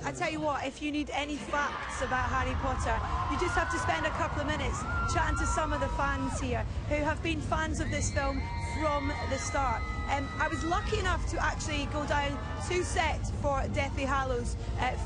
I tell you what, if you need any facts about Harry Potter, you just have to spend a couple of minutes chatting to some of the fans here who have been fans of this film from the start. I was lucky enough to actually go down to set for Deathly Hallows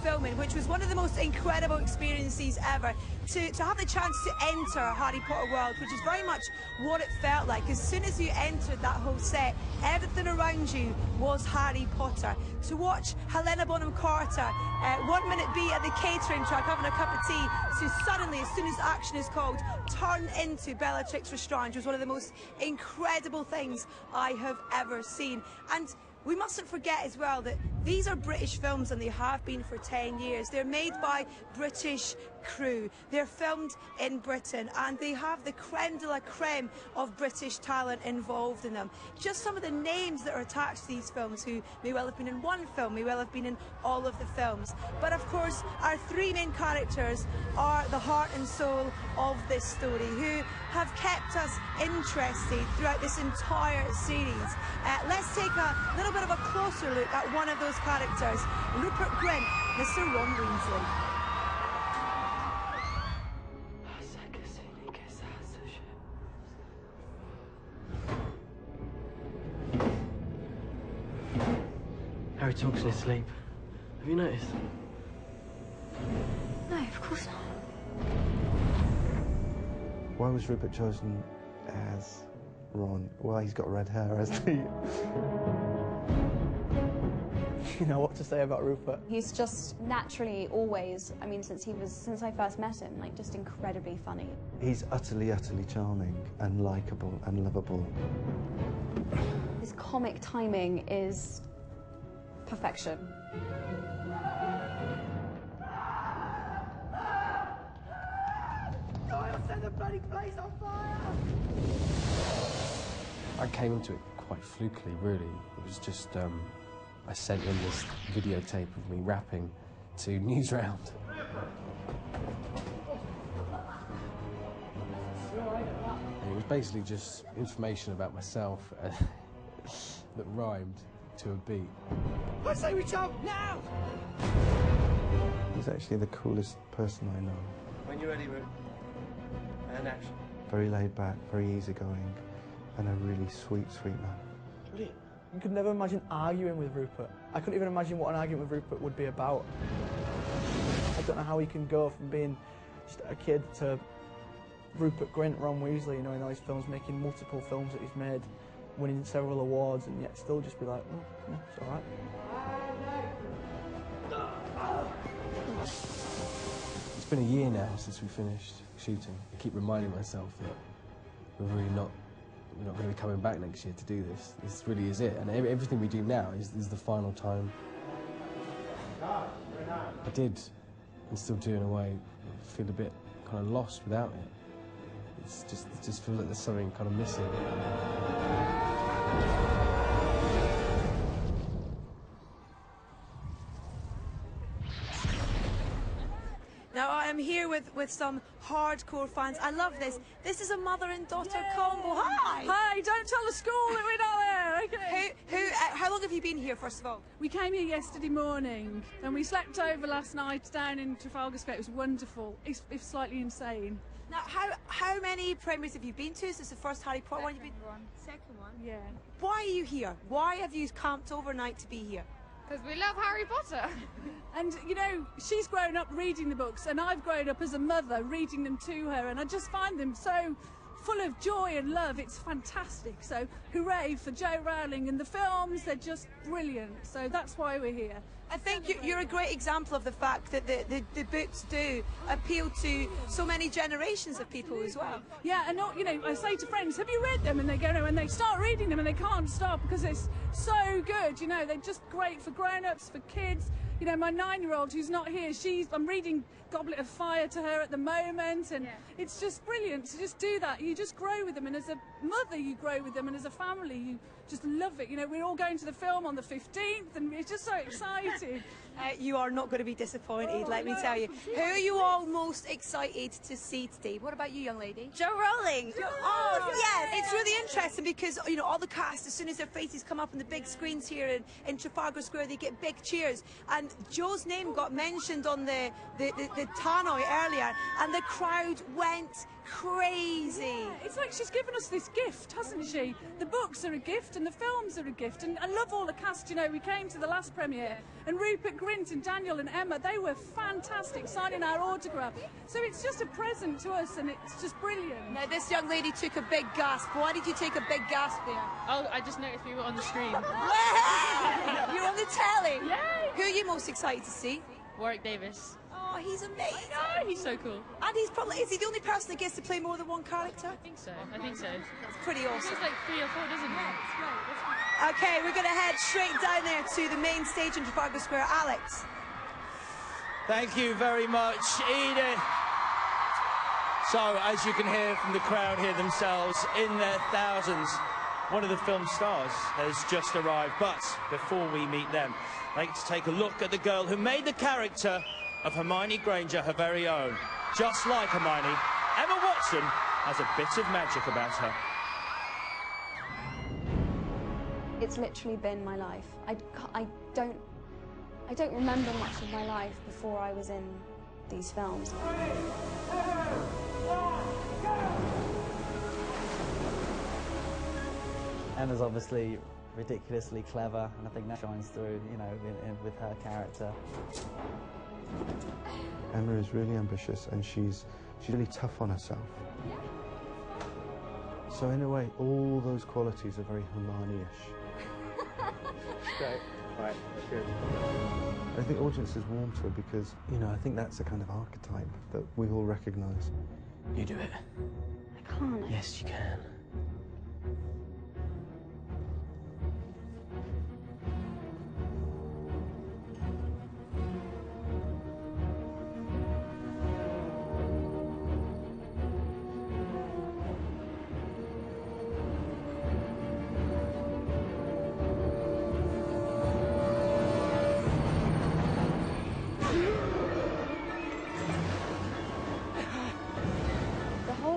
filming, which was one of the most incredible experiences ever. To have the chance to enter Harry Potter world, which is very much what it felt like. As soon as you entered that whole set, everything around you was Harry Potter. To watch Helena Bonham Carter 1 minute be at the catering truck having a cup of tea, to suddenly, as soon as action is called, turn into Bellatrix Lestrange was one of the most incredible things I have ever seen. And we mustn't forget as well that these are British films, and they have been for 10 years. They're made by British crew. They're filmed in Britain, and they have the creme de la creme of British talent involved in them. Just some of the names that are attached to these films, who may well have been in one film, may well have been in all of the films. But of course, our three main characters are the heart and soul of this story, who have kept us interested throughout this entire series. Let's take a little bit of a closer look at one of those characters, Rupert Grint, Mr. Ron Weasley. Harry talks in his sleep. Have you noticed? No, of course not. Why was Rupert chosen as Ron? Well, he's got red hair, hasn't he? You know what to say about Rupert. He's just naturally always, I mean, since I first met him, like, just incredibly funny. He's utterly, utterly charming and likeable and lovable. His comic timing is perfection. Set the bloody place on fire! I came into it quite flukily, really. It was just, I sent in this videotape of me rapping to Newsround. And it was basically just information about myself that rhymed to a beat. I say we jump now! He's actually the coolest person I know. When you're ready, Rupert. And action. Very laid back, very easygoing, and a really sweet, sweet man. Brilliant. You could never imagine arguing with Rupert. I couldn't even imagine what an argument with Rupert would be about. I don't know how he can go from being just a kid to Rupert Grint, Ron Weasley, you know, in all his films, making multiple films that he's made, winning several awards, and yet still just be like, oh, yeah, it's all right. It's been a year now since we finished shooting. I keep reminding myself that we're not going to be coming back next year to do this. This really is it, and everything we do now is the final time. I did, and still do in a way, feel a bit kind of lost without it. It just feels like there's something kind of missing. Now I am here with some hardcore fans. I love this. This is a mother and daughter combo. Hi! Hi, don't tell the school that we're not there, okay? How long have you been here, first of all? We came here yesterday morning and we slept over last night down in Trafalgar Square. It was wonderful. It's slightly insane. Now, how many premieres have you been to? Is this the first Harry Potter one you've been? Second one. Yeah. Why are you here? Why have you camped overnight to be here? Because we love Harry Potter. And, you know, she's grown up reading the books and I've grown up as a mother reading them to her, and I just find them so full of joy and love. It's fantastic. So hooray for Jo Rowling, and the films, they're just brilliant. So that's why we're here. I think you're a great example of the fact that the books do appeal to so many generations of people as well. Yeah, and you know, I say to friends, have you read them? And they go, no, and they start reading them and they can't stop because it's so good. You know, they're just great for grown-ups, for kids. You know, my 9-year-old who's not here, I'm reading Goblet of Fire to her at the moment, and it's just brilliant to just do that. You just grow with them, and as a mother you grow with them, and as a family just love it. You know, we're all going to the film on the 15th, and it's just so exciting. You are not going to be disappointed, let me no. tell you. Who are you all most excited to see today? What about you, young lady? Joe Rowling. Oh, yes. It's really interesting because, you know, all the cast, as soon as their faces come up on the big screens here in Trafalgar Square, they get big cheers. And Joe's name got mentioned on the tannoy earlier, and the crowd went crazy. Yeah, it's like she's given us this gift, hasn't she? The books are a gift and the films are a gift, and I love all the cast. You know, we came to the last premiere and Rupert Grint and Daniel and Emma, they were fantastic signing our autograph. So it's just a present to us, and it's just brilliant. Now, this young lady took a big gasp. Why did you take a big gasp there? Oh, I just noticed we were on the screen. You're on the telly? Yay! Who are you most excited to see? Warwick Davis. Oh, he's amazing. Oh, he's so cool. And is he the only person that gets to play more than one character? I think so. That's pretty awesome. He's like 3 or 4, doesn't he? It's great. Okay, we're going to head straight down there to the main stage in Trafalgar Square. Alex. Thank you very much, Edith. So, as you can hear from the crowd here themselves, in their thousands, one of the film stars has just arrived. But before we meet them, I'd like to take a look at the girl who made the character of Hermione Granger her very own. Just like Hermione, Emma Watson has a bit of magic about her. It's literally been my life. I don't remember much of my life before I was in these films. Emma's obviously ridiculously clever, and I think that shines through, you know, with her character. Emma is really ambitious, and she's really tough on herself. So in a way, all those qualities are very Hermione-ish. Great. Right, good. I think audiences warm to her because, you know, I think that's the kind of archetype that we all recognise. You do it. I can't. Yes, you can.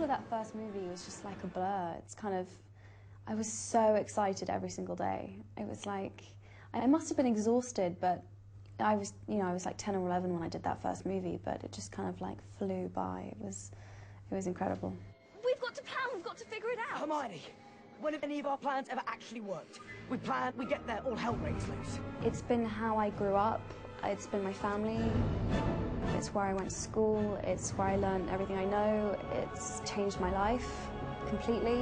That first movie was just like a blur. It's kind of, I was so excited every single day. It was like, I must have been exhausted, but I was, you know, I was like 10 or 11 when I did that first movie, but it just kind of like flew by. It was incredible. We've got to plan, we've got to figure it out. Hermione, when have any of our plans ever actually worked? We plan, we get there, all hell breaks loose. It's been how I grew up. It's been my family. It's where I went to school. It's where I learned everything I know. It's changed my life completely.